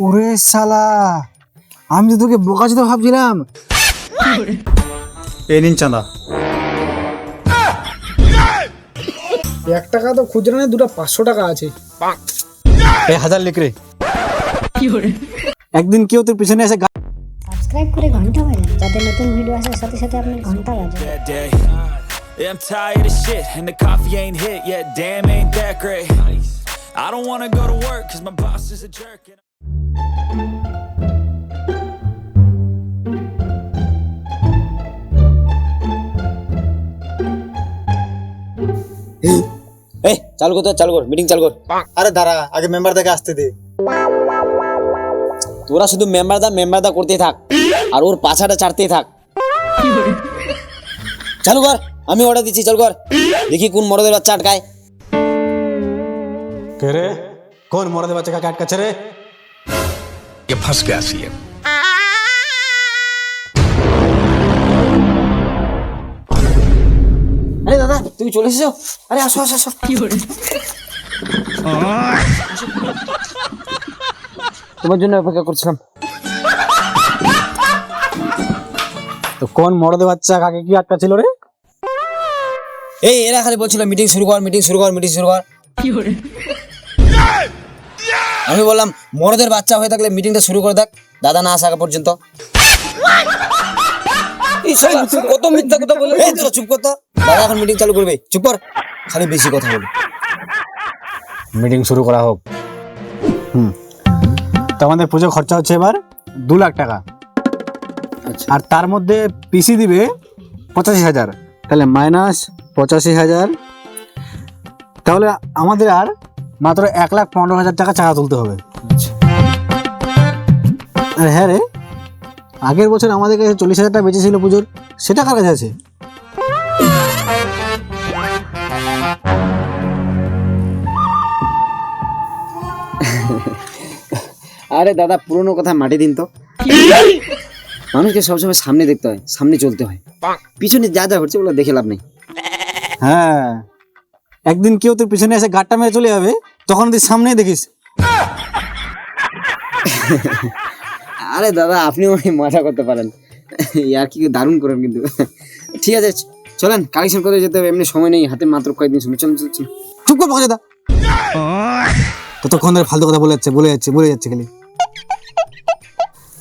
ওরে শালা, আমি তো তোকে বোকাচোদা ভাবছিলাম। এই নিন চাঁদা। 1 টাকা তো খুচরা নেই, দুটো 500 টাকা আছে। এই 1000 লিখ রে। একদিন কেউ তোর পিছনে এসে সাবস্ক্রাইব করে ঘন্টা বাজান যাতে নতুন ভিডিও আসার সাথে সাথে আপনার ঘন্টা বাজে। Yeah, I'm tired of shit and the coffee ain't hit yet. Damn, ain't that great. I don't wanna go to work cause my boss is a jerk. এই চালু কর, চালু কর, মিটিং চালু কর। আরে দাঁড়া, আগে মেম্বার থেকে আসতে দে। তোরা শুধু মেম্বারদা করতেই থাক আর ওর পাছাটা চাটতেই থাক। চালু কর, আমি অর্ডার দিচ্ছি, চালু কর। দেখি কোন মরদের বাচ্চা আটকায়। কে রে? কোন মরদে বাচ্চা কাকে আটকাচ্ছে রে? ये फंस गया सीएम। আরে দাদা, তুমি চলে এসেছো? আরে আসো আসো আসো। তোমার জন্য অপেক্ষা করছিলাম। তো কোন মরদে বাচ্চা কাকে কি আটকাচ্ছিল রে? এই এরা খালি বলছিল মিটিং শুরু কর, মিটিং শুরু কর, মিটিং শুরু কর। আমি বললাম মরদের বাচ্চা হয়ে থাকলে মিটিংটা শুরু করে দেখ, দাদা না আসা পর্যন্ত। কত মিথ্যা কথা বলে। এই তোরা চুপ কর তো, দাদা এখন মিটিং চালু করবে, চুপ কর, খালি বেশি কথা বলি। মিটিং শুরু করা হোক। তো আমাদের পুজো খরচা হচ্ছে এবার 2 লাখ টাকা। আচ্ছা, আর তার মধ্যে পিসি দিবে 85,000, তাহলে মাইনাস 85,000, তাহলে আমাদের আর মাত্র 1,15,000 টাকা চাঁদা তুলতে হবে। আর হ্যাঁ রে, আগের বছর আমাদের কাছে 40,000 টাকা বেঁচেছিল পুজোর, সেটা কার কাছে আছে? আরে দাদা, পুরনো কথা মাটি দিন তো। মানুষকে সবসময় সামনে দেখতে হয়, সামনে চলতে হয়, পিছনে যা যা হচ্ছে ওগুলো দেখে লাভ নেই। হ্যাঁ, একদিন কেউ তোর পিছনে এসে গাঁটটা মেরে চলে যাবে, তখন তুই সামনে দেখিস। আরে দাদা, আপনিও মজা করতে পারেন, আর কি দারুণ করেন কিন্তু। ঠিক আছে, চলেন কালেকশন করে যেতে হবে, এমনি সময় নেই হাতে, মাত্র কয়েকদিন সময়। চলুন চলুন। চুপ কর বকা, ততক্ষণ ধরে ফালতু কথা বলে যাচ্ছে খালি।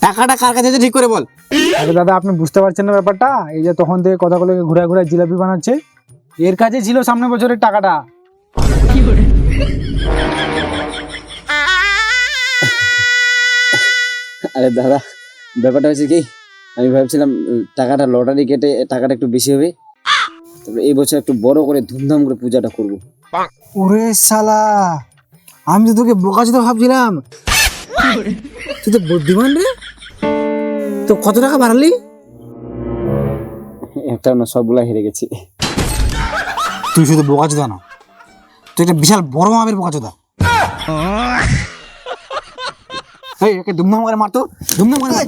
টাকাটা কার কাছে আছে ঠিক করে বল। আরে দাদা, আপনি বুঝতে পারছেন না ব্যাপারটা? এই যে তখন থেকে কথাগুলোকে ঘুরে ঘুরে জিলাপি বানাচ্ছে, এর কাছে ছিল সামনে বছরের টাকাটা। আরে দাদা, ব্যাপারটা হচ্ছে কি, আমি ভাবছিলাম টাকাটা লটারি কেটে টাকাটা একটু বেশি হবে, তবে এই বছর একটু বড় করে ধুমধাম করে পূজাটা করবো। ওরে শালা, আমি তো তোকে বোকাচোদা ভাবছিলাম। তুই তো বুদ্ধিমান রে। তো কত টাকা বাড়ালি? একটা না, সবগুলা হেরে গেছি। তুই শুধু বোকাচোদা না, তুই একটা বিশাল বড় মাপের বোকাচোদা। এই একে ধুমধাম করে মারতো, ধুমধাম করে মার।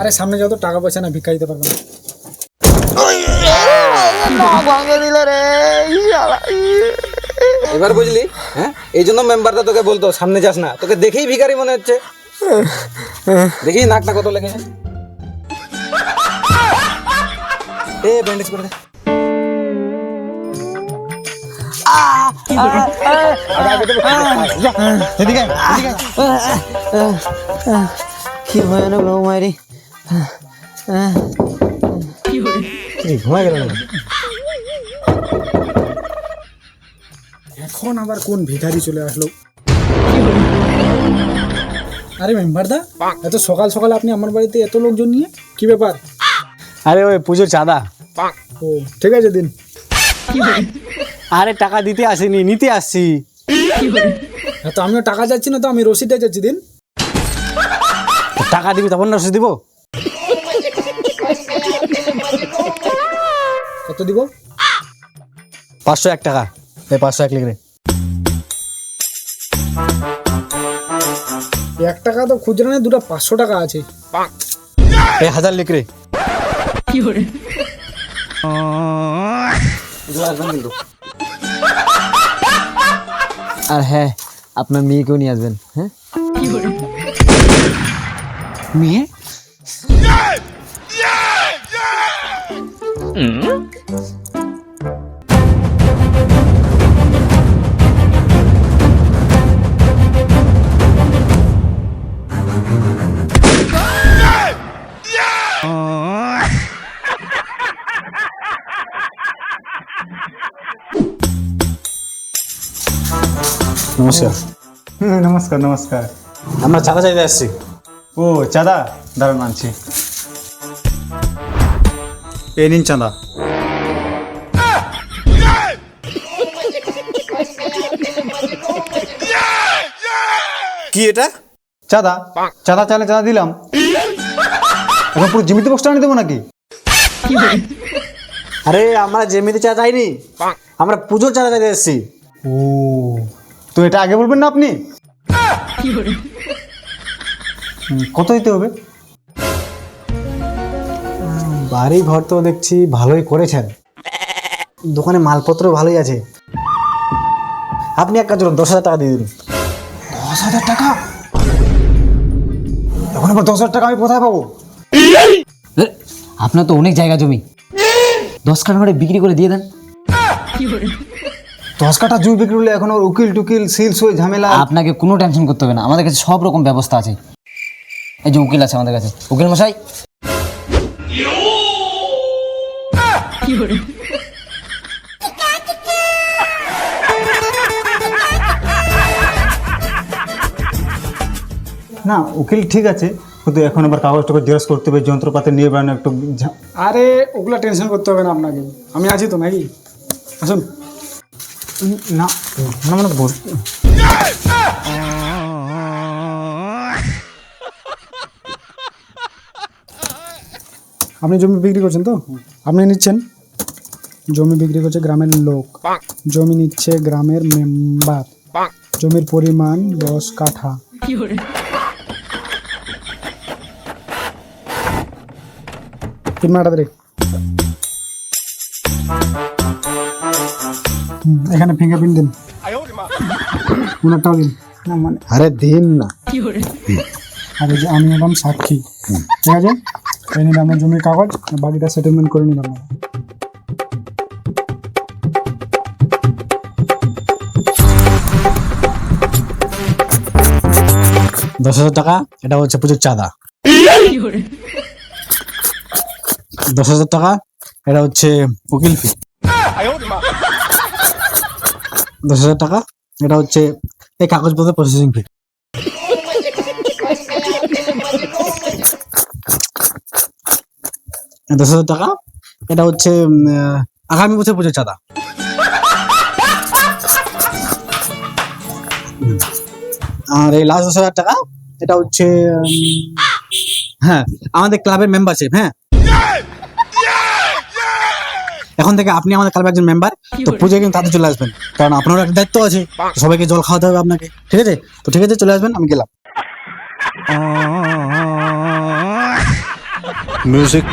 আরে সামনে যত টাকা পয়সা না, ভিক্ষা দিতে পারবো না। এবার বুঝলি? হ্যাঁ, এই জন্য মেম্বারটা তোকে বলতো সামনে যাস না, তোকে দেখেই ভিখারি মনে হচ্ছে। দেখি নাকটা কত লেগেছে। এ ব্যান্ডেজ করে দে। এদিকে এদিকে। কি ভয়ানক রকম মারি। ঘুমাই গেল না? এখন আবার কোন ভিখারি চলে আসলো? আরে মেম্বার দা, এত সকাল সকাল আপনি আমার বাড়িতে এত লোকজন নিয়ে, কি ব্যাপার? আরে ওই পুজোর চাঁদা। ও ঠিক আছে, দিন। আরে টাকা দিতে আসিনি, নিতে আসছি। হ্যাঁ, তো আমিও টাকা যাচ্ছি না, তো আমি রসিদটা যাচ্ছি, দিন। টাকা দিবি তখন রসিদ দিব। কত দিব? 501 টাকা, এই 501 লিখ রে। 1 টাকা তো খুচরা নেই, দুটো 500 টাকা আছে। এই 1000 লিখ রে। আর হ্যাঁ, আপনার মেয়েকেও নিয়ে আসবেন। হ্যাঁ, মেয়ে? নমস্কার। নমস্কার নমস্কার। আমরা চাঁদা চাইতে আসছি। ও চাঁদা, দাঁড়ান আনছি। এই নিন চাঁদা। কি এটা? চাঁদা, চাঁদা চাইলে চাঁদা দিলাম। এখন পুরো জিমিতি বক্সটা আনি দেবো নাকি? আরে আমরা জেমিতে চাঁদা চাইনি, আমরা পুজোর চাঁদা চাইতে এসেছি। ও, তো এটা আগে বলবেন না আপনি? কত দিতে হবে? বাড়ি ঘর তো দেখছি ভালোই করেছেন, দোকানে মালপত্র ভালোই আছে। আপনি এক কাজ করুন, 10,000 টাকা দিয়ে দিন। 10,000 টাকা? এখন আবার 10,000 টাকা আমি কোথায় পাবো? আপনার তো অনেক জায়গা জমি, 10 কাঠা করে বিক্রি করে দিয়ে দেন। 10 কাঠা জমি বিক্রি হলে এখন ওর উকিল টুকিল সিলস হয়ে ঝামেলা। আপনাকে কোনো টেনশন করতে হবে না, আমাদের কাছে সব রকম ব্যবস্থা আছে। এই যে উকিল আছে আমাদের কাছে, উকিল মশাই। না, উকিল ঠিক আছে, কিন্তু এখন আবার কাগজ টাগজ জেরক্স করতে হবে, যন্ত্রপাতি নিয়ে বেড়ানো একটু আরে ওগুলা টেনশন করতে হবে না আপনাকে, আমি আছি তো নাকি? আসুন। না না মানে আপনি জমি বিক্রি করছেন তো? আপনি নিচ্ছেন? জমি বিক্রি করছে গ্রামের লোক, জমি নিচ্ছে গ্রামের মেম্বার, জমির পরিমাণ 10 কাঠা। তিন মাটা দে। এখানে ফিঙ্গারপ্রিন্ট দিন, ওনারটাও দিন। না মানে আরে দিন না। আর এই যে আমি এলাম সাক্ষী, ঠিক আছে? এই নিন আপনার জমির কাগজ, বাকিটা সেটেলমেন্ট করে নিলাম। 10,000 টাকা, এটা হচ্ছে পুজোর চাঁদা। 10,000 টাকা, এটা হচ্ছে উকিল ফি। 10,000 টাকা, এটা হচ্ছে এই কাগজপত্র প্রসেসিং ফি। 10,000 টাকা, এটা হচ্ছে আগামী বছর পুজোর চাঁদা। আর এই লাস্ট 10,000 টাকা, এটা হচ্ছে হ্যাঁ আমাদের ক্লাবের মেম্বারশিপ। হ্যাঁ, এখন থেকে আপনি আমাদের ক্লাবের একজন মেম্বার, তো পুজোয় কিন্তু তাতে চলে আসবেন, কারণ আপনারও একটা দায়িত্ব আছে, সবাইকে জল খাওয়াতে হবে আপনাকে। ঠিক আছে? তো ঠিক আছে, চলে আসবেন, আমি গেলাম। Music.